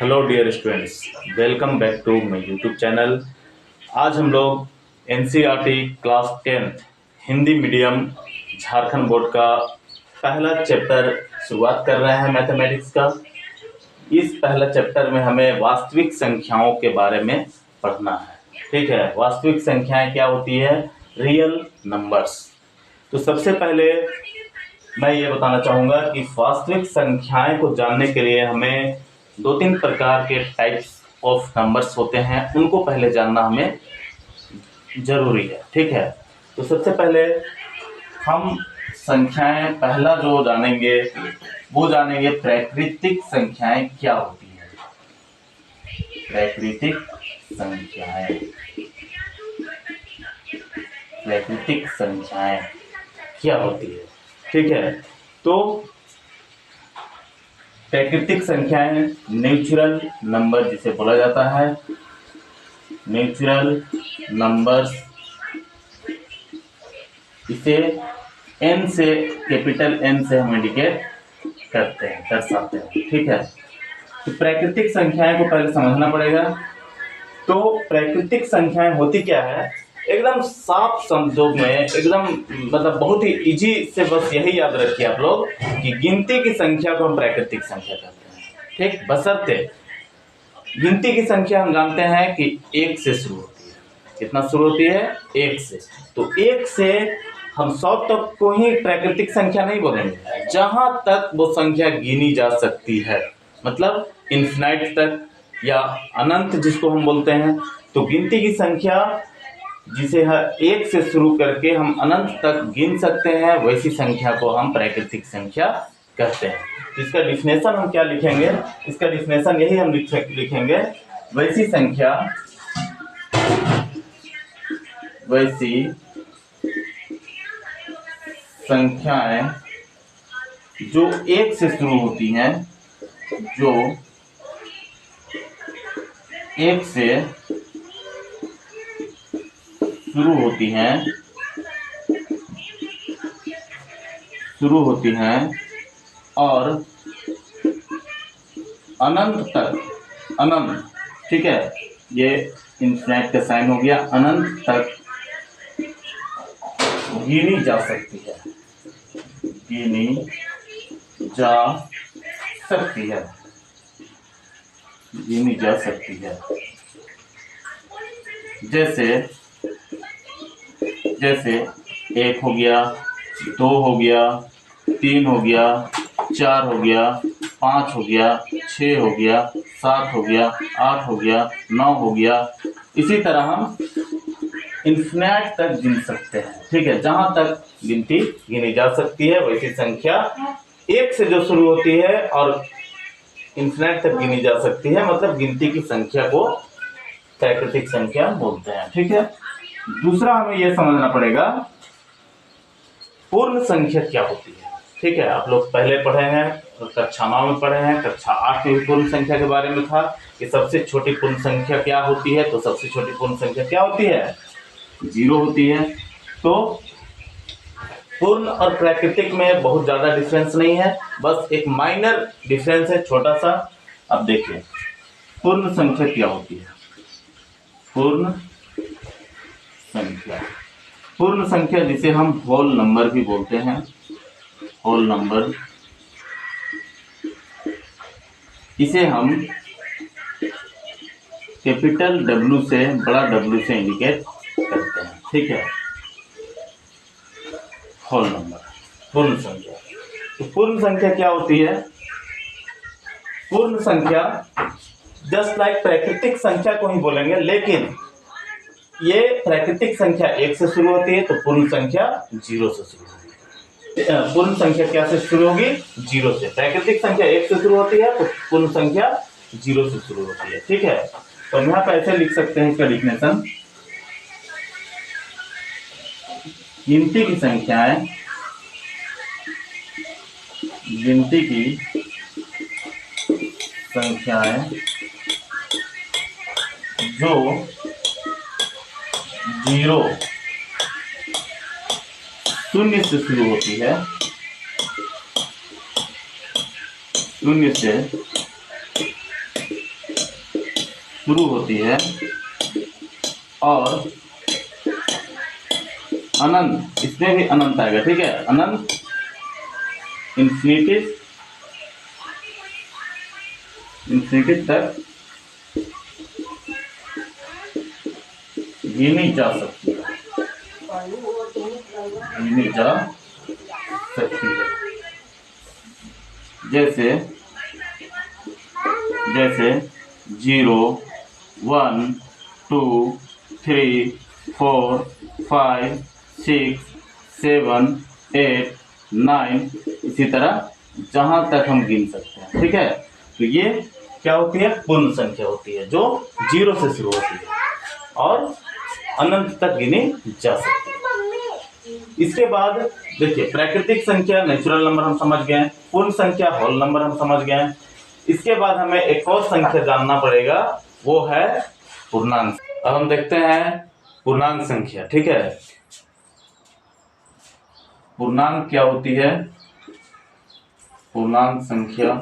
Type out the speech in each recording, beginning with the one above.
Hello dear students, welcome back to my YouTube channel. आज हम लोग NCERT class 10th Hindi medium Jharkhand board का पहला चैप्टर शुरुआत कर रहे हैं मैथमेटिक्स का। इस पहला चैप्टर में हमें वास्तविक संख्याओं के बारे में पढ़ना है। ठीक है, वास्तविक संख्याएं क्या होती है, रियल नंबर्स। तो सबसे पहले मैं ये बताना चाहूँगा कि वास्तविक संख्याएं को जानने के लिए हमें दो तीन प्रकार के टाइप्स ऑफ नंबर्स होते हैं, उनको पहले जानना हमें जरूरी है। ठीक है, तो सबसे पहले हम संख्याएं पहला जो जानेंगे वो जानेंगे प्राकृतिक संख्याएं क्या होती हैं। प्राकृतिक संख्याएं, प्राकृतिक संख्याएं क्या होती है। ठीक है, तो प्राकृतिक संख्याएं नेचुरल नंबर जिसे बोला जाता है, नेचुरल नंबर्स, इसे n से, कैपिटल N से हम इंडिकेट करते हैं, दर्शाते हैं। ठीक है, तो प्राकृतिक संख्याएं को पहले समझना पड़ेगा। तो प्राकृतिक संख्याएं होती क्या है, एकदम साफ शब्दों में, एकदम मतलब बहुत ही इजी से बस यही याद रखिए आप लोग कि गिनती की संख्या को हम प्राकृतिक संख्या कहते हैं। ठीक, बशर्ते गिनती की संख्या हम जानते हैं कि 1 से शुरू होती है। कितना शुरू होती है, 1 से। तो 1 से हम 100 तक को ही प्राकृतिक संख्या नहीं बोलेंगे, जहां तक वो संख्या गिनी जा सकती है, मतलब इन्फिनाइट तक या अनंत जिसको हम बोलते हैं। तो गिनती की संख्या जिसे 1 से शुरू करके हम अनंत तक गिन सकते हैं, वैसी संख्या को हम प्राकृतिक संख्या कहते हैं। तो इसका डिफिनेशन हम क्या लिखेंगे, इसका डिफिनेशन यही हम लिखेंगे, वैसी संख्या, वैसी संख्याएं जो 1 से शुरू होती हैं, जो 1 से शुरू होती हैं और अनंत तक, अनंत, ठीक है, ये इन्फिनिट का साइन हो गया, अनंत तक गिनी जा सकती है, गिनी जा सकती है, गिनी जा सकती है। जैसे 1 हो गया, 2 हो गया, 3 हो गया, 4 हो गया, 5 हो गया, 6 हो गया, 7 हो गया, 8 हो गया, 9 हो गया। इसी तरह हम इन्फिनिट तक गिन सकते हैं। ठीक है, जहां तक गिनती गिनी जा सकती है, वैसी संख्या 1 से जो शुरू होती है और इन्फिनिट तक गिनी जा सकती है, मतलब गिनती की संख्या को प्राकृतिक संख्या बोलते हैं। ठीक है, दूसरा हमें यह समझना पड़ेगा पूर्ण संख्या क्या होती है। ठीक है, आप लोग पहले पढ़े हैं, कक्षा 9 में पढ़े हैं, कक्षा 8 में भी पूर्ण संख्या के बारे में था कि सबसे छोटी पूर्ण संख्या क्या होती है। तो सबसे छोटी पूर्ण संख्या क्या होती है, 0 होती है। तो पूर्ण और प्राकृतिक में बहुत ज्यादा डिफरेंस नहीं है, बस एक माइनर डिफरेंस है, छोटा सा। अब देखिए पूर्ण संख्या क्या होती है। पूर्ण संख्या, पूर्ण संख्या जिसे हम होल नंबर भी बोलते हैं, होल नंबर, इसे हम कैपिटल W से, बड़ा W से इंडिकेट करते हैं। ठीक है, होल नंबर, पूर्ण संख्या। तो पूर्ण संख्या क्या होती है, पूर्ण संख्या जस्ट लाइक प्राकृतिक संख्या को ही बोलेंगे, लेकिन ये प्राकृतिक संख्या 1 से शुरू होती है, तो पूर्ण संख्या 0 से शुरू होगी। पूर्ण संख्या क्या से शुरू होगी, 0 से। प्राकृतिक संख्या 1 से शुरू होती है, तो पूर्ण संख्या 0 से शुरू होती है। ठीक है, तो यहाँ पर ऐसे लिख सकते हैं इसका डिफिनेशन, गिनती की संख्याएं, गिनती की संख्याएं जो 0 शून्य से शुरू होती है, शून्य से शुरू होती है और अनंत, इसमें भी अनंत आएगा, ठीक है, अनंत इंफिनिटी तक गिनी जा सकती है, गिनी जा सकती है। जैसे 0 1 2 3 4 5 6 7 8 9, इसी तरह जहां तक हम गिन सकते हैं, ठीक है। तो ये क्या होती है, पूर्ण संख्या होती है जो 0 से शुरू होती है और अनंत तक गिनी जा सकती है। इसके बाद देखिए, प्राकृतिक संख्या नेचुरल नंबर हम समझ गए, पूर्ण संख्या होल नंबर हम समझ गए। इसके बाद हमें एक और संख्या जानना पड़ेगा, वो है पूर्णांक। अब हम देखते हैं पूर्णांक संख्या, ठीक है। पूर्णांक क्या होती है, पूर्णांक संख्या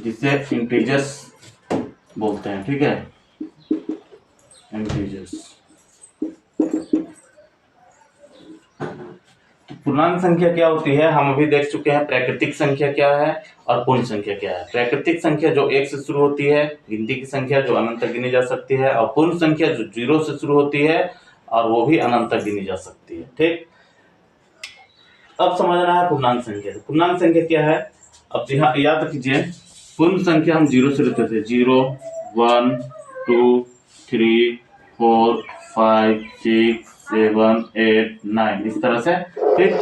जिसे इंटीजर्स बोलते हैं, ठीक है, इंटीजर्स। पूर्णांक संख्या क्या होती है, हम अभी देख चुके हैं प्राकृतिक संख्या क्या है और पूर्ण संख्या क्या है। प्राकृतिक संख्या जो 1 से शुरू होती है, गिनती की संख्या जो अनंत तक गिनी जा सकती है, और पूर्ण संख्या जो 0 से शुरू होती है और वो भी अनंत तक गिनी जा सकती है, ठीक। अब समझना है पूर्णांक संख्या। पूर्णांक संख्या क्या है, अब यहाँ याद कीजिए, पूर्ण संख्या हम 0 से लेते थे, 0 1 2 3 4 5 6 7 8 9, इस तरह से, ठीक।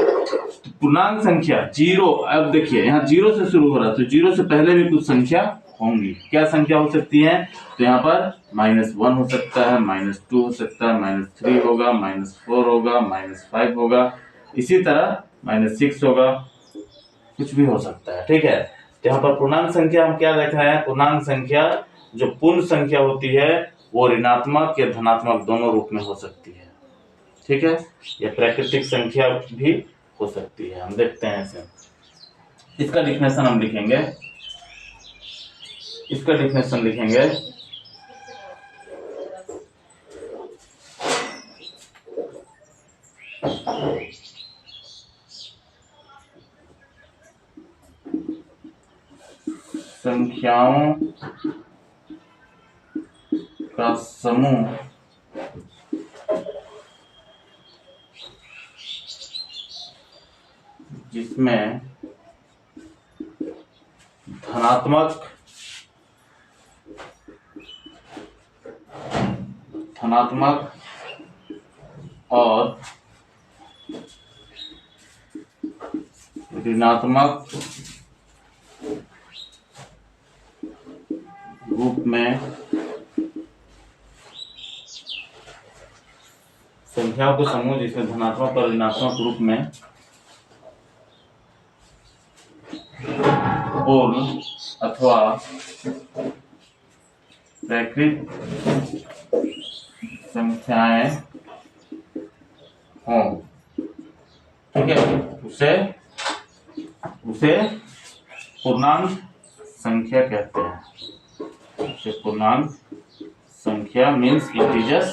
पूर्णांक संख्या 0, अब देखिए यहाँ 0 से शुरू हो रहा है, तो 0 से पहले भी कुछ संख्या होंगी। क्या संख्या हो सकती है, तो यहाँ पर -1 हो सकता है, -2 हो सकता है, -3 होगा, -4 होगा, -5 होगा, इसी तरह -6 होगा, कुछ भी हो सकता है, ठीक है। यहाँ पर पूर्णांक संख्या हम क्या देख रहे हैं, पूर्णांक संख्या जो पूर्ण संख्या होती है वो ऋणात्मक या धनात्मक दोनों रूप में हो सकती है, ठीक है। या प्राकृतिक संख्या भी हो सकती है, हम देखते हैं इसे। इसका डिफिनेशन हम लिखेंगे, इसका डिफिनेशन लिखेंगे, संख्याओं का समूह जिसमें धनात्मक और ऋणात्मक रूप में संख्याओं के समूह जिसमें धनात्मक और ऋणात्मक रूप में पूर्ण अथवा प्राकृत संख्याएं हों, ठीक है, उसे पूर्णांक संख्या कहते हैं। उसे पूर्णांक संख्या मीन्स इंटीजर्स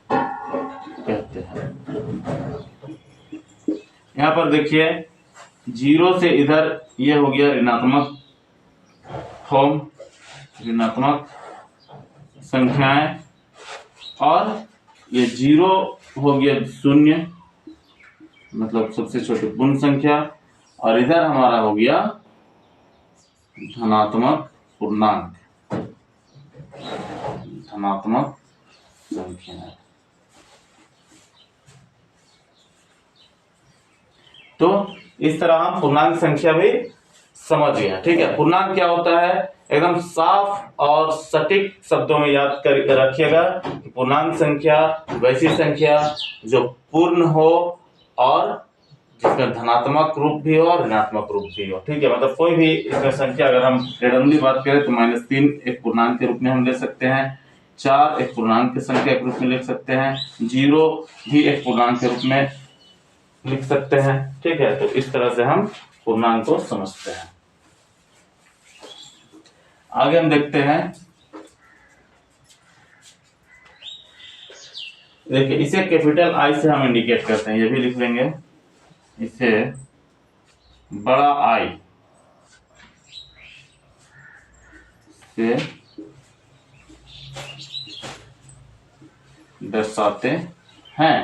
कहते हैं। यहाँ पर देखिए 0 से इधर ये हो गया ऋणात्मक फॉर्म, ऋणात्मक संख्याएं, और ये 0 हो गया 0, मतलब सबसे छोटी पूर्ण संख्या, और इधर हमारा हो गया धनात्मक पूर्णांक, धनात्मक संख्याएं। तो इस तरह हम पूर्णांक संख्या भी समझ गया, ठीक है। पूर्णांक क्या होता है, एकदम साफ और सटीक शब्दों में याद कर रखिएगा कि पूर्णांक संख्या वैसी संख्या जो पूर्ण हो और जिसमें धनात्मक रूप भी हो और ऋणात्मक रूप भी हो, ठीक है। मतलब कोई भी इसमें संख्या, अगर हम रेंडमली बात करें तो -3 एक पूर्णांक के रूप में हम ले सकते हैं, 4 एक पूर्णांक की संख्या के रूप में लिख सकते हैं, 0 भी एक पूर्णांक के रूप में लिख सकते हैं, ठीक है। तो इस तरह से हम पूर्णांक को समझते हैं। आगे हम देखते हैं देखिए इसे कैपिटल आई से हम इंडिकेट करते हैं, ये भी लिख लेंगे, इसे बड़ा आई से दर्शाते हैं।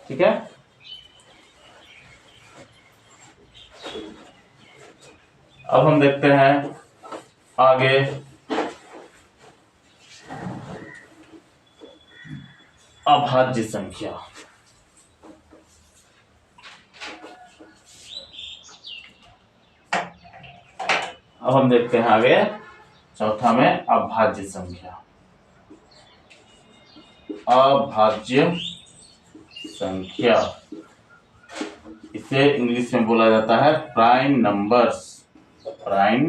ठीक है, अब हम देखते हैं आगे अभाज्य संख्या। अब हम देखते हैं आगे चौथा में अभाज्य संख्या। अभाज्य संख्या, इसे इंग्लिश में बोला जाता है प्राइम नंबर्स। Prime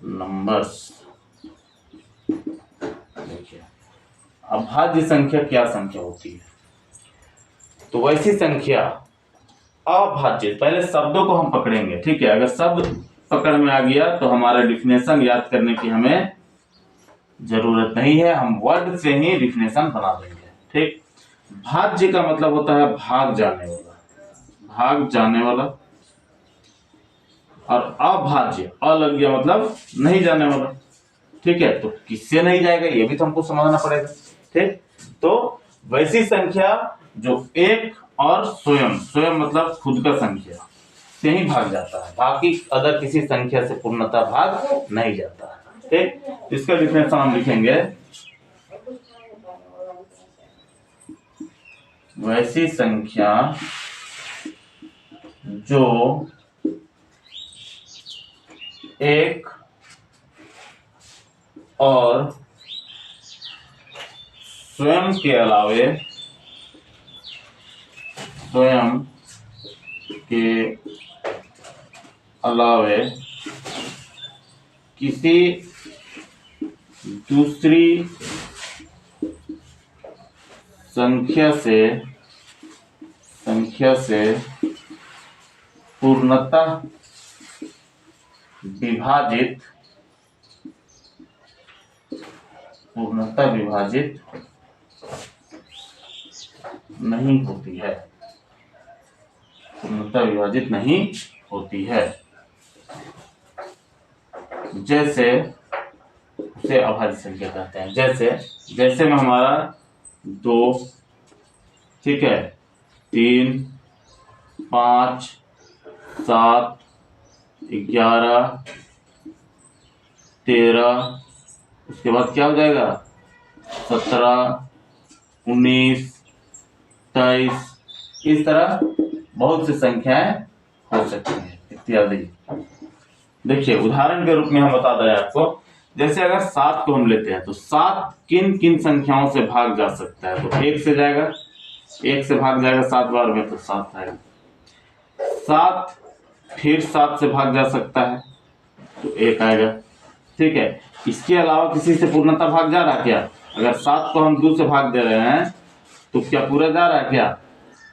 numbers. देखिए अभाज्य संख्या क्या संख्या होती है? तो वैसी संख्या अभाज्य, पहले शब्दों को हम पकड़ेंगे। ठीक है, अगर शब्द पकड़ में आ गया तो हमारा डिफिनेशन याद करने की हमें जरूरत नहीं है, हम वर्ड से ही डिफिनेशन बना देंगे। ठीक, भाज्य का मतलब होता है भाग जाने वाला, भाग जाने वाला। और अभाज्य, अ लग गया मतलब नहीं जाने वाला। ठीक है, तो किससे नहीं जाएगा ये भी तो हमको समझना पड़ेगा। ठीक, तो वैसी संख्या जो एक और स्वयं, स्वयं मतलब खुद का संख्या से ही भाग जाता है, बाकी अदर किसी संख्या से पूर्णतः भाग नहीं जाता है। ठीक, इसका डिफिनेशन हम लिखेंगे, वैसी संख्या जो एक और स्वयं के अलावे, स्वयं के अलावे किसी दूसरी संख्या से पूर्णतः विभाजित नहीं होती है, पूर्णतः विभाजित नहीं होती है। जैसे उसे अभाज्य संख्या कहते हैं। जैसे में हमारा 2, ठीक है, 3, 5, 7, 11, 13, उसके बाद क्या हो जाएगा 17, 19, 23, इस तरह बहुत सी संख्याएं हो सकती हैं इत्यादि। देखिए उदाहरण के रूप में हम बता दें आपको, जैसे अगर 7 को हम लेते हैं तो 7 किन किन संख्याओं से भाग जा सकता है? तो 1 से जाएगा, 1 से भाग जाएगा 7 बार में तो 7 आएगा। 7 फिर 7 से भाग जा सकता है तो 1 आएगा। ठीक है, इसके अलावा किसी से पूर्णतः भाग जा रहा है क्या? अगर 7 को हम 2 से भाग दे रहे हैं तो क्या पूरा जा रहा है क्या?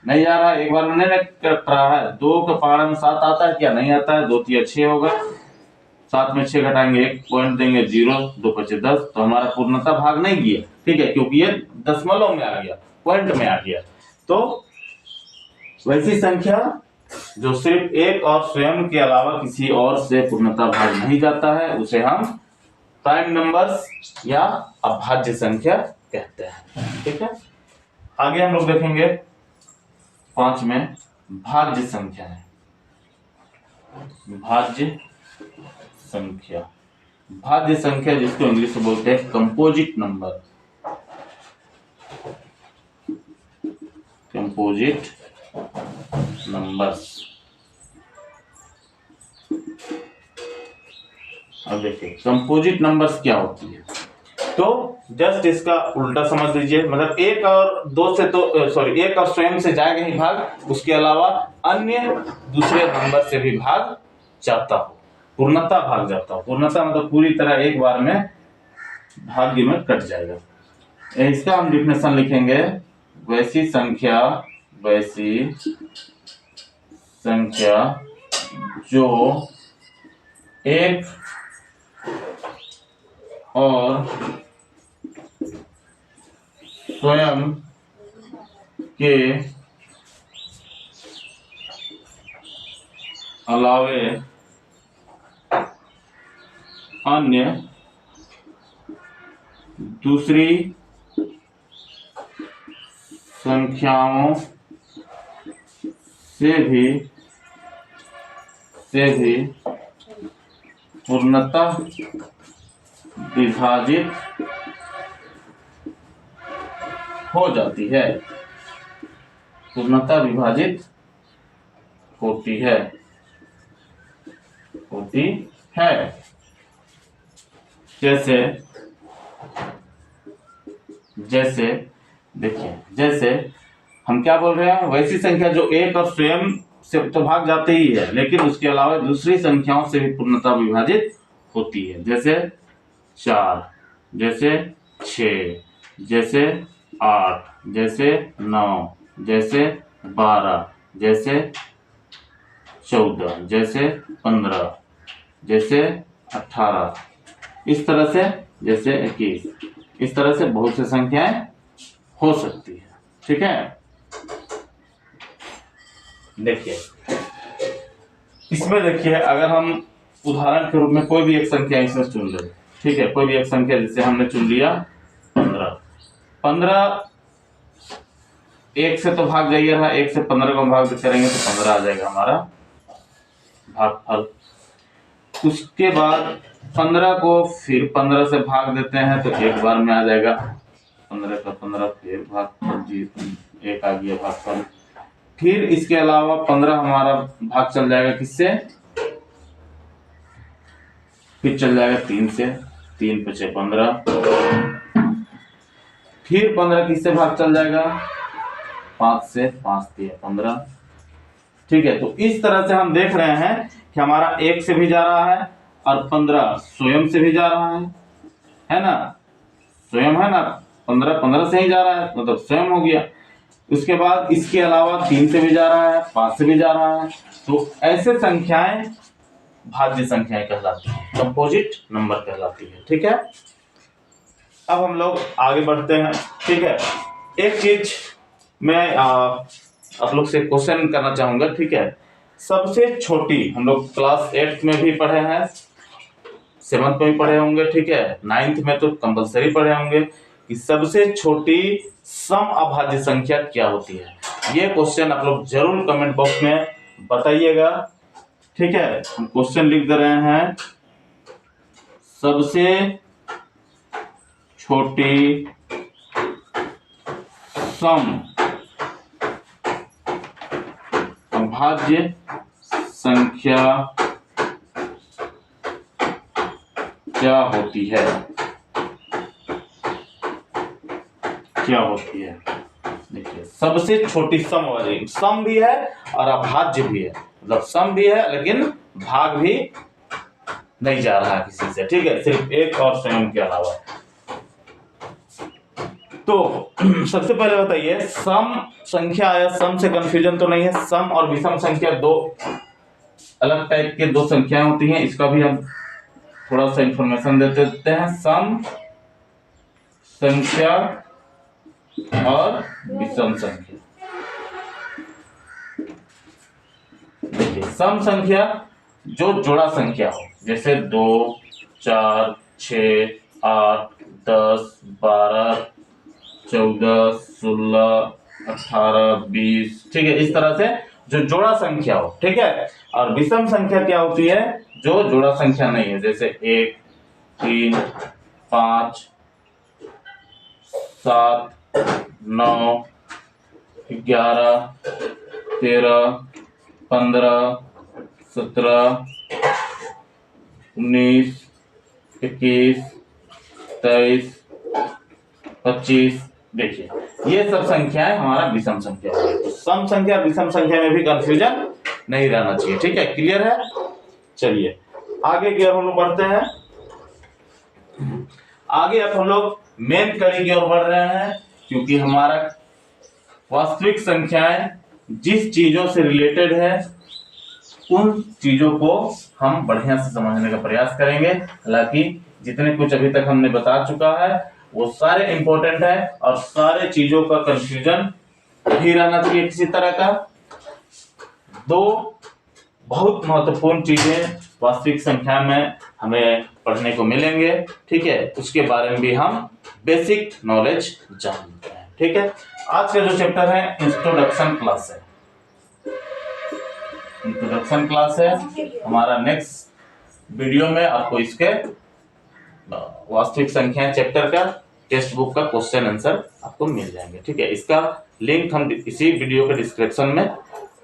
नहीं जा रहा है, एक बार में नहीं कट रहा है। 2 के पहाड़ में 7 आता है क्या? नहीं आता है। 2 3 6 होगा, 7 में 6 घटाएंगे 1 पॉइंट देंगे 0, 2 5 10, तो हमारा पूर्णतः भाग नहीं गया। ठीक है, क्योंकि ये दशमलव में आ गया, पॉइंट में आ गया। तो वैसी संख्या जो सिर्फ एक और स्वयं के अलावा किसी और से पूर्णतः भाग नहीं जाता है उसे हम प्राइम नंबर्स या अभाज्य संख्या कहते हैं। ठीक है, आगे हम लोग देखेंगे 5 में भाज्य संख्या है। भाज्य संख्या, भाज्य संख्या जिसको इंग्लिश में बोलते हैं कंपोजिट नंबर। Composite numbers. अब देखिए कंपोजिट नंबर्स क्या होती है, तो जस्ट इसका उल्टा समझ लीजिए, मतलब एक और दो से तो सॉरी एक और स्वयं से जाएगा ही भाग, उसके अलावा अन्य दूसरे नंबर से भी भाग जाता हो, पूर्णतः भाग जाता हो। पूर्णतः मतलब पूरी तरह एक बार में भाग्य में कट जाएगा। इसका हम डिफिनेशन लिखेंगे, वैसी संख्या जो एक और स्वयं के अलावे अन्य दूसरी संख्याओं से भी पूर्णतः विभाजित हो जाती है, पूर्णतः विभाजित होती है जैसे देखिए, जैसे हम क्या बोल रहे हैं, वैसी संख्या जो एक और स्वयं से तो भाग जाते ही है, लेकिन उसके अलावा दूसरी संख्याओं से भी पूर्णतः विभाजित होती है। जैसे 4, जैसे 6, जैसे 8, जैसे 9, जैसे 12, जैसे 14, जैसे 15, जैसे 18, इस तरह से, जैसे 21, इस तरह से बहुत सी संख्याएं हो सकती है। ठीक है, देखिए इसमें देखिए, अगर हम उदाहरण के रूप में कोई भी एक संख्या इसमें चुन ले, ठीक है, कोई भी एक संख्या, जैसे हमने चुन लिया 15, एक से तो भाग जाइए रहा, 1 से 15 को भाग करेंगे तो 15 आ जाएगा हमारा भागफल। उसके बाद 15 को फिर 15 से भाग देते हैं तो एक बार में आ जाएगा 15 का 15, फिर भागफल जी 1 आ गया भागफल। फिर इसके अलावा 15 हमारा भाग चल जाएगा किससे, फिर चल जाएगा 3 से, 3 × 5 = 15, फिर 15 किससे भाग चल जाएगा, 5 से, 5 × 3 = 15। ठीक है, तो इस तरह से हम देख रहे हैं कि हमारा 1 से भी जा रहा है और 15 स्वयं से भी जा रहा है ना, स्वयं है ना, 15 से ही जा रहा है, मतलब स्वयं हो गया। उसके बाद इसके अलावा 3 से भी जा रहा है, 5 से भी जा रहा है, तो ऐसे संख्याएं भाज्य संख्याएं कहलाती हैं, कंपोजिट नंबर कहलाती है। ठीक है, अब हम लोग आगे बढ़ते हैं। ठीक है, एक चीज मैं आप लोग से क्वेश्चन करना चाहूंगा। ठीक है, सबसे छोटी, हम लोग क्लास 8th में भी पढ़े हैं, 7th में भी पढ़े होंगे, ठीक है, 9th में तो कंपलसरी पढ़े होंगे कि सबसे छोटी सम अभाज्य संख्या क्या होती है। ये क्वेश्चन आप लोग जरूर कमेंट बॉक्स में बताइएगा। ठीक है, हम क्वेश्चन लिख दे रहे हैं, सबसे छोटी सम अभाज्य संख्या क्या होती है, क्या होती है। देखिए, सबसे छोटी सम वाली, सम भी है और अभाज्य भी है, मतलब सम भी है लेकिन भाग भी नहीं जा रहा है किसी से। ठीक है, सिर्फ एक और स्वयं के अलावा। तो सबसे पहले बताइए, सम संख्या या सम से कंफ्यूजन तो नहीं है, सम और विषम संख्या दो अलग टाइप के दो संख्याएं होती हैं, इसका भी हम थोड़ा सा इंफॉर्मेशन देते हैं। सम संख्या और विषम संख्या। देखिए, सम संख्या जो जोड़ा संख्या हो, जैसे 2, 4, 6, 8, 10, 12, 14, 16, 18, 20, ठीक है, इस तरह से जो जोड़ा संख्या हो। ठीक है, और विषम संख्या क्या होती है, जो जोड़ा संख्या नहीं है, जैसे 1, 3, 5, 7, 9, 11, 13, 15, 17, 19, 21, 23, 25। देखिए, ये सब संख्याएं हमारा विषम संख्या है। तो सम संख्या विषम संख्या में भी कंफ्यूजन नहीं रहना चाहिए। ठीक है, क्लियर है। चलिए आगे की ओर हम लोग बढ़ते हैं। आगे अब हम लोग मेन कड़ी की ओर बढ़ रहे हैं, क्योंकि हमारा वास्तविक संख्याएं जिस चीजों से रिलेटेड है उन चीजों को हम बढ़िया से समझने का प्रयास करेंगे। हालांकि जितने कुछ अभी तक हमने बता चुका है वो सारे इंपॉर्टेंट है और सारे चीजों का कंफ्यूजन नहीं रहना चाहिए किसी तरह का। दो बहुत महत्वपूर्ण चीजें वास्तविक संख्या में हमें पढ़ने को मिलेंगे, ठीक है, उसके बारे में भी हम बेसिक नॉलेज जान लेते हैं। ठीक है, आज का जो चैप्टर है इंट्रोडक्शन क्लास है, इंट्रोडक्शन क्लास है हमारा। नेक्स्ट वीडियो में आपको इसके वास्तविक संख्या चैप्टर का टेक्स्ट बुक का क्वेश्चन आंसर आपको मिल जाएंगे। ठीक है, इसका लिंक हम इसी वीडियो के डिस्क्रिप्शन में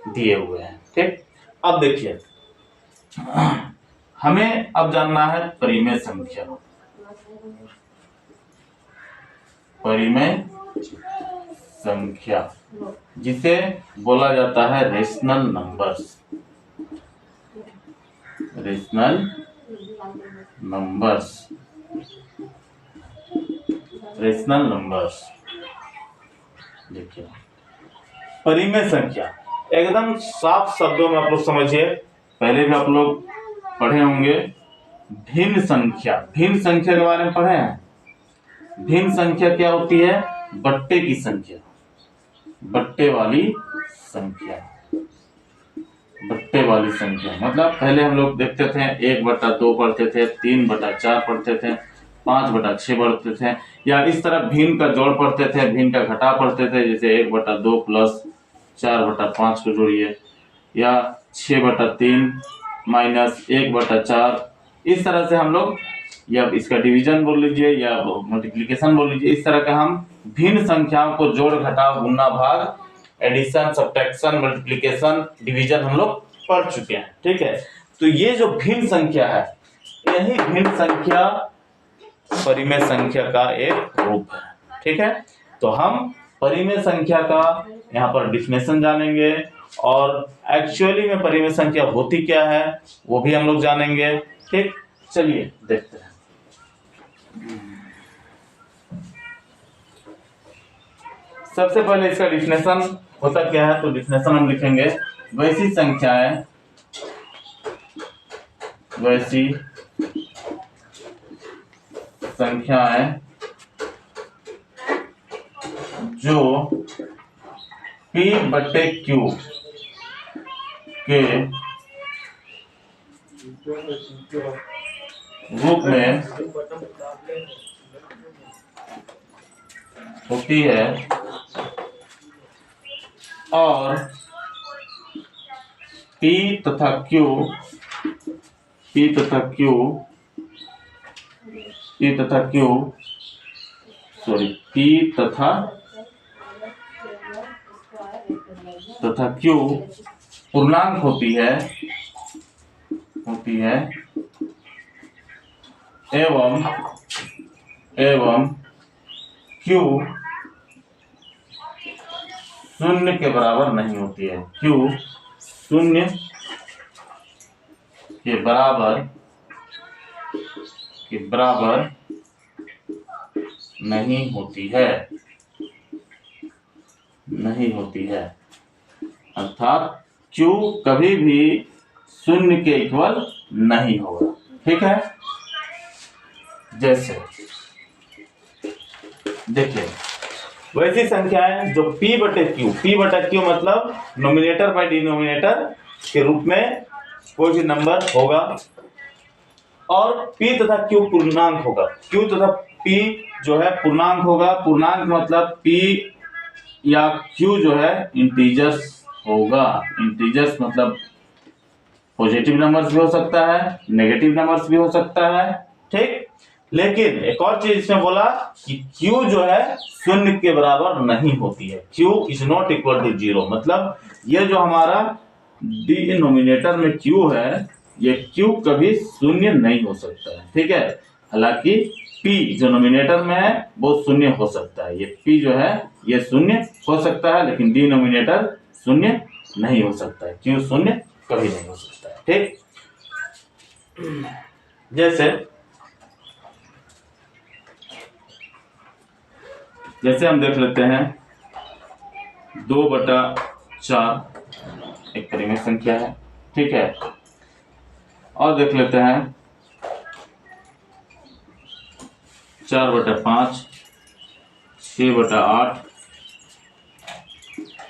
दिए हुए हैं। ठीक, अब देखिए हमें अब जानना है परिमेय संख्या। परिमेय संख्या जिसे बोला जाता है rational numbers, rational numbers, rational numbers. देखिए परिमेय संख्या एकदम साफ शब्दों में आप लोग समझिए, पहले भी आप लोग पढ़े होंगे। भिन्न संख्या, भिन्न संख्या के बारे में पढ़े हैं। भिन्न संख्या क्या होती है? बट्टे की संख्या, बट्टे वाली संख्या, बट्टे वाली संख्या। मतलब पहले हम लोग देखते थे 1/2 पढ़ते थे, 3/4 पढ़ते थे, 5/6 पढ़ते थे, या इस तरह भिन्न का जोड़ पढ़ते थे, भिन्न का घटा पढ़ते थे, जैसे 1/2 प्लस 4/5 को जोड़िए, या 6/3 माइनस 1/4। इस तरह से हम लोग, या इसका डिवीजन बोल लीजिए या मल्टीप्लिकेशन बोल लीजिए, इस तरह का हम भिन्न संख्याओं को जोड़ घटाव गुणा भाग, एडिशन, सब्ट्रैक्शन, मल्टीप्लिकेशन, डिवीजन हम लोग पढ़ चुके हैं। ठीक है, तो ये जो भिन्न संख्या है, यही भिन्न संख्या परिमेय संख्या का एक रूप है। ठीक है, तो हम परिमेय संख्या का यहाँ पर डिफिनेशन जानेंगे और एक्चुअली में परिमेय संख्या होती क्या है वो भी हम लोग जानेंगे। ठीक, चलिए देखते हैं। सबसे पहले इसका डिफिनेशन होता क्या है, तो डिफिनेशन हम लिखेंगे वैसी संख्याएं, वैसी संख्याएं जो P/Q के रूप में होती है और P तथा Q पूर्णांक होती है एवं Q शून्य के बराबर नहीं होती है, Q शून्य के बराबर नहीं होती है, अर्थात Q कभी भी शून्य के इक्वल नहीं होगा। ठीक है, जैसे देखिए वैसी संख्याएं जो P/Q मतलब नोमिनेटर बाय डिनोमिनेटर के रूप में कोई भी नंबर होगा और P तथा Q पूर्णांक होगा। Q तथा P जो है पूर्णांक होगा। पूर्णांक मतलब P या Q जो है इंटीजर्स होगा। इंटीजर्स मतलब पॉजिटिव नंबर्स भी हो सकता है, नेगेटिव नंबर्स भी हो सकता है। ठीक, लेकिन एक और चीज इसमें बोला कि Q जो है शून्य के बराबर नहीं होती है। Q is not equal to 0, मतलब ये जो हमारा डिनोमिनेटर में Q है, ये Q कभी शून्य नहीं हो सकता है। ठीक है, हालांकि P जो नोमिनेटर में है वो शून्य हो सकता है। ये P जो है ये शून्य हो सकता है, लेकिन डिनोमिनेटर शून्य नहीं हो सकता है। Q शून्य कभी नहीं हो सकता है। ठीक, जैसे हम देख लेते हैं 2/4 एक परिमेय संख्या है। ठीक है, और देख लेते हैं 4/5 6/8,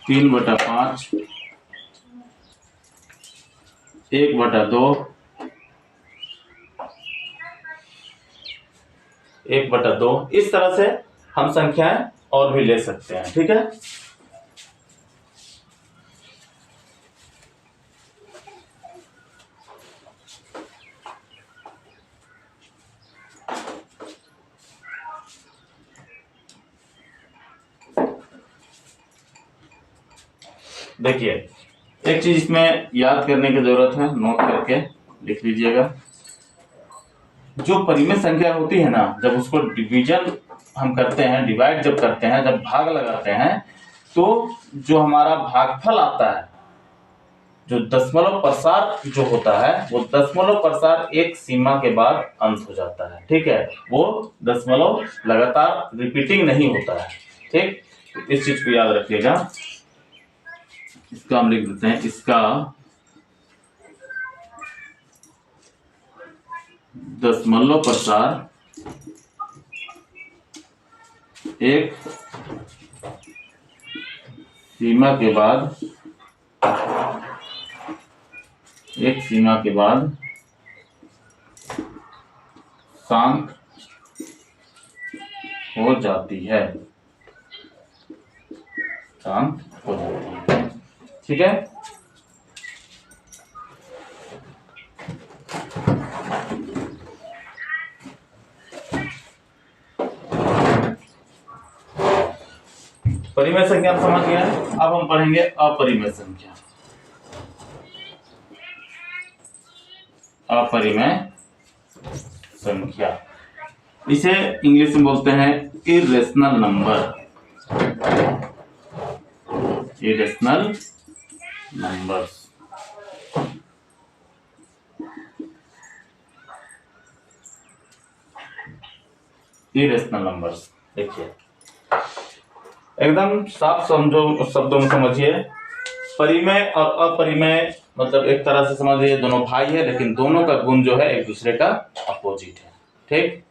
3/5, 1/2, 1/2, इस तरह से हम संख्याएं और भी ले सकते हैं। ठीक है, देखिए एक चीज इसमें याद करने की जरूरत है, नोट करके लिख लीजिएगा। जो परिमेय संख्या होती है ना, जब उसको डिवीजन हम करते हैं, डिवाइड जब करते हैं, जब भाग लगाते हैं, तो जो हमारा भागफल आता है, जो दशमलव प्रसार जो होता है, वो दशमलव प्रसार एक सीमा के बाद अंत हो जाता है। ठीक है, वो दशमलव लगातार रिपीटिंग नहीं होता है। ठीक, इस चीज को याद रखिएगा। इसका हम लिख देते हैं, इसका दशमलव प्रसार एक सीमा के बाद, एक सीमा के बाद शांत हो जाती है, शांत हो जाती है। ठीक है, परिमेय संख्या हम समझ गए। अब हम पढ़ेंगे अपरिमेय संख्या। अपरिमेय संख्या, इसे इंग्लिश में बोलते हैं irrational number. Irrational numbers, irrational numbers. देखिए एकदम साफ शब्दों में समझिए। परिमेय और अपरिमेय मतलब एक तरह से समझिए दोनों भाई है, लेकिन दोनों का गुण जो है एक दूसरे का अपोजिट है। ठीक,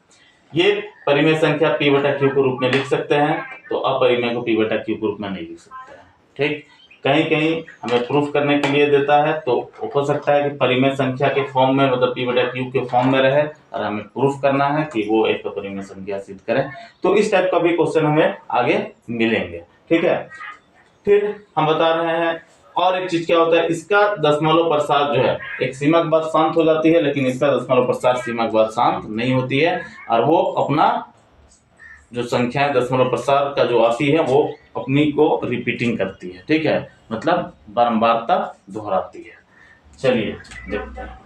ये परिमेय संख्या p/q के रूप में लिख सकते हैं, तो अपरिमेय को p/q के रूप में नहीं लिख सकते हैं। ठीक, कहीं कहीं हमें प्रूफ करने के लिए देता है, तो हो सकता है कि परिमेय संख्या के फॉर्म में मतलब p/q के फॉर्म में रहे, और हमें प्रूफ करना है कि वो एक परिमेय संख्या सिद्ध करे। तो इस टाइप का भी क्वेश्चन हमें आगे मिलेंगे। ठीक है, फिर हम बता रहे हैं और एक चीज क्या होता है, इसका दशमलव प्रसार जो है एक सीमा के बाद शांत हो जाती है, लेकिन इसका दशमलव प्रसार सीमा के बाद शांत नहीं होती है, और वो अपना जो संख्या दशमलव प्रसार का जो आती है वो अपनी को रिपीटिंग करती है। ठीक है, मतलब बारंबारता दोहराती है। चलिए देखते हैं,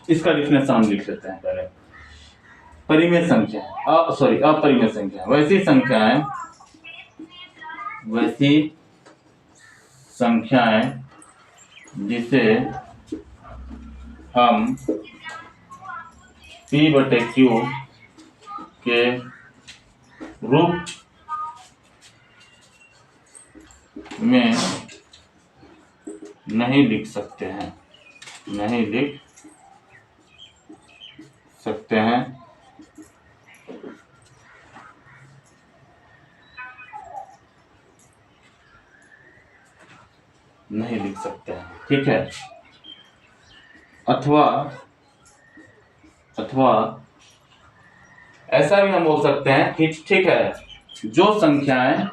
इसका डिफिनेशन हम लिख लेते हैं पहले। परिमेय संख्या अपरिमेय संख्या वैसी संख्याएं जिसे हम p/q के रूप में नहीं लिख सकते हैं, नहीं लिख सकते हैं, नहीं लिख सकते हैं। ठीक है, अथवा ऐसा भी हम बोल सकते हैं कि ठीक है, जो संख्याएं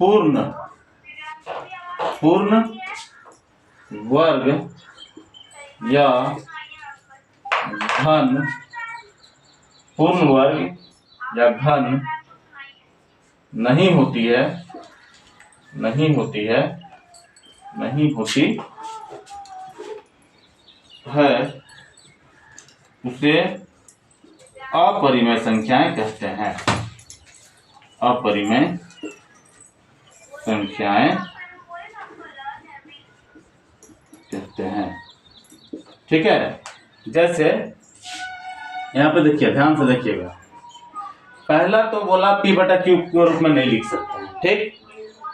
पूर्ण वर्ग या घन, पूर्ण वर्ग या घन नहीं होती है, उसे अपरिमेय संख्याएं कहते हैं। अपरिमेय संख्याएं कहते हैं। ठीक है, जैसे यहाँ पे देखिए, ध्यान से देखिएगा। पहला तो बोला p/q के रूप में नहीं लिख सकते हैं। ठीक,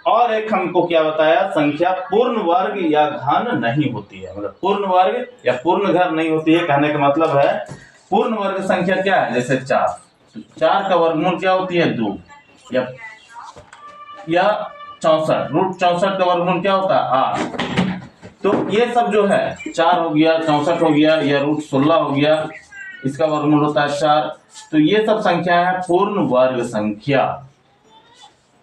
और एक हमको क्या बताया, संख्या पूर्ण वर्ग या घन नहीं होती है। मतलब पूर्ण वर्ग या पूर्ण घन नहीं होती है, कहने का मतलब है पूर्ण वर्ग संख्या क्या है, जैसे 4, तो 4 का वर्गमूल क्या होती है 2, या 64, रूट 64 का वर्गमूल क्या होता है 8। तो ये सब जो है 4 हो गया, 64 हो गया, या रूट 16 हो गया, इसका वर्गमूल होता है 4। तो ये सब संख्या है पूर्ण वर्ग संख्या।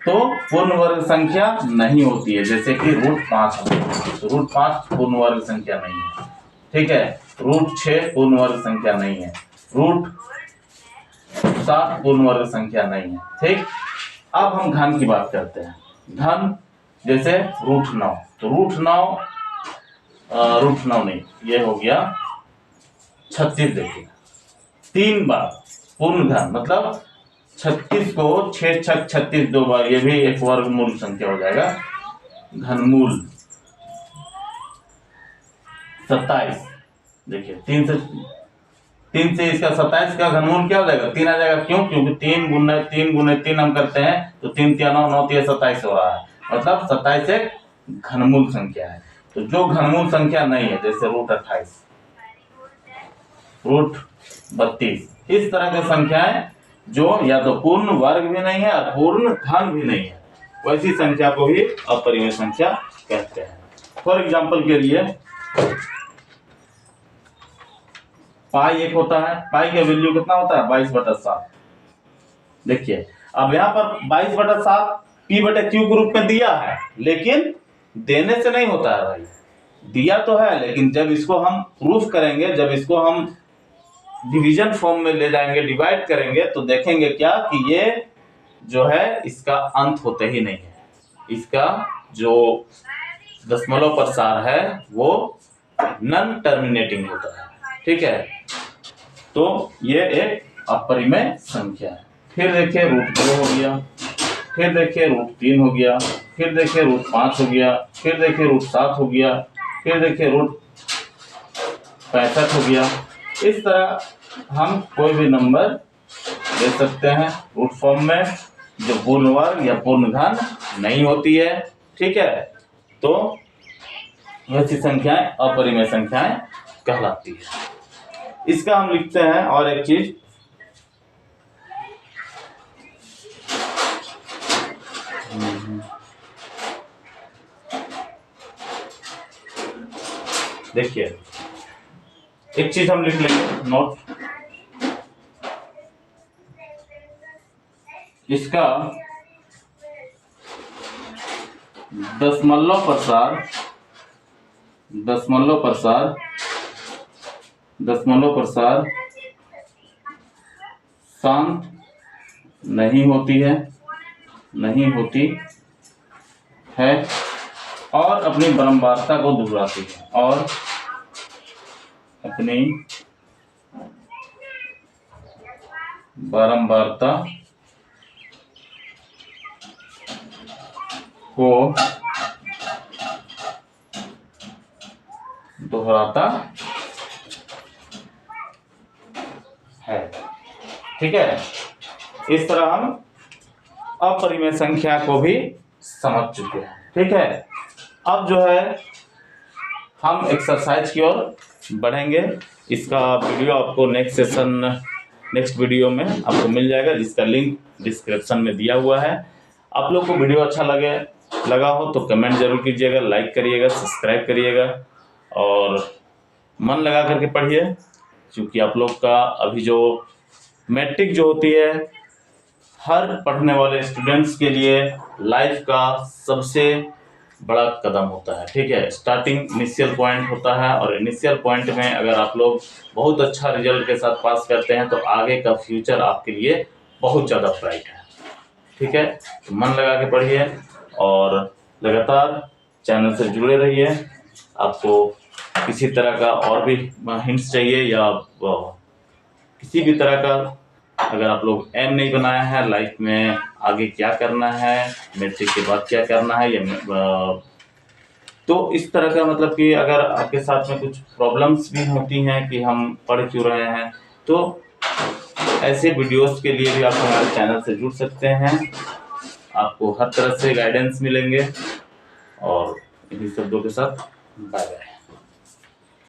तो पूर्ण वर्ग संख्या नहीं होती है, जैसे कि रूट 5 हो गया, तो रूट 5 पूर्ण वर्ग संख्या नहीं है। ठीक है, रूट 6 पूर्ण वर्ग संख्या नहीं है, रूट 7 पूर्ण वर्ग संख्या नहीं है। ठीक, अब हम घन की बात करते हैं। घन जैसे रूट 9, तो रूट 9 नहीं, ये हो गया 36। देखिए 3 बार पूर्ण घन, मतलब 36 को 6 6 36 2 बार, ये भी एक वर्गमूल संख्या हो जाएगा। घनमूल 27, देखिए 3 से इसका 27 का घनमूल क्या हो जाएगा, 3 आ जाएगा। क्यों? क्योंकि 3 गुने 3 हम करते हैं तो 3 3 9 9 3 27 हो रहा है, मतलब 27 एक घनमूल संख्या है। तो जो घनमूल संख्या नहीं है, जैसे रूट 28, रूट 32, इस तरह की संख्याएं जो या तो पूर्ण वर्ग भी नहीं है और पूर्ण घन भी नहीं है, वैसी संख्या को ही अपरिमेय संख्या कहते हैं। फॉर एग्जाम्पल के लिए पाई एक होता है, पाई का वैल्यू कितना होता है 22/7। देखिए अब यहाँ पर 22/7 p/q के रूप में दिया है, लेकिन देने से नहीं होता है भाई, दिया तो है, लेकिन जब इसको हम प्रूफ करेंगे, जब इसको हम डिवीजन फॉर्म में ले जाएंगे, डिवाइड करेंगे, तो देखेंगे क्या कि ये जो है इसका अंत होते ही नहीं है, इसका जो दशमलव प्रसार है वो नॉन टर्मिनेटिंग होता है। ठीक है, तो ये एक अपरिमेय संख्या है। फिर देखिए रूट 2 हो गया, फिर देखिए रूट 3 हो गया, फिर देखिए रूट 5 हो गया, फिर देखिए रूट 7 हो गया, फिर देखिए रूट 65 हो गया। इस तरह हम कोई भी नंबर दे सकते हैं रूट फॉर्म में, जो पूर्ण वर्ग या पूर्ण घन नहीं होती है। ठीक है, तो वैसी संख्याएं अपरिमेय संख्याएं कहलाती है। इसका हम लिखते हैं और एक चीज, देखिए एक चीज हम लिख लेंगे नोट, इसका दशमलव प्रसार शांत नहीं होती है और अपनी बारंबारता को दोहराती है, और अपनी बारंबारता को दोहराता है। ठीक है, इस तरह हम अपरिमेय संख्या को भी समझ चुके हैं। ठीक है, अब जो है हम एक्सरसाइज की ओर बढ़ेंगे। इसका वीडियो आपको नेक्स्ट वीडियो में आपको मिल जाएगा, जिसका लिंक डिस्क्रिप्शन में दिया हुआ है। आप लोग को वीडियो अच्छा लगा हो तो कमेंट जरूर कीजिएगा, लाइक करिएगा, सब्सक्राइब करिएगा और मन लगा करके पढ़िए, क्योंकि आप लोग का अभी जो मैट्रिक जो होती है हर पढ़ने वाले स्टूडेंट्स के लिए लाइफ का सबसे बड़ा कदम होता है। ठीक है, स्टार्टिंग इनिशियल पॉइंट होता है, और इनिशियल पॉइंट में अगर आप लोग बहुत अच्छा रिजल्ट के साथ पास करते हैं तो आगे का फ्यूचर आपके लिए बहुत ज़्यादा ब्राइट है। ठीक है, तो मन लगा के पढ़िए और लगातार चैनल से जुड़े रहिए। आपको किसी तरह का और भी हिंट्स चाहिए या किसी भी तरह का, अगर आप लोग एम नहीं बनाया है लाइफ में आगे क्या करना है, मैट्रिक के बाद क्या करना है, या तो इस तरह का, मतलब कि अगर आपके साथ में कुछ प्रॉब्लम्स भी होती हैं कि हम पढ़ क्यों रहे हैं, तो ऐसे वीडियोस के लिए भी आप हमारे चैनल से जुड़ सकते हैं। आपको हर तरह से गाइडेंस मिलेंगे। और इन्हीं शब्दों के साथ बाय बाय।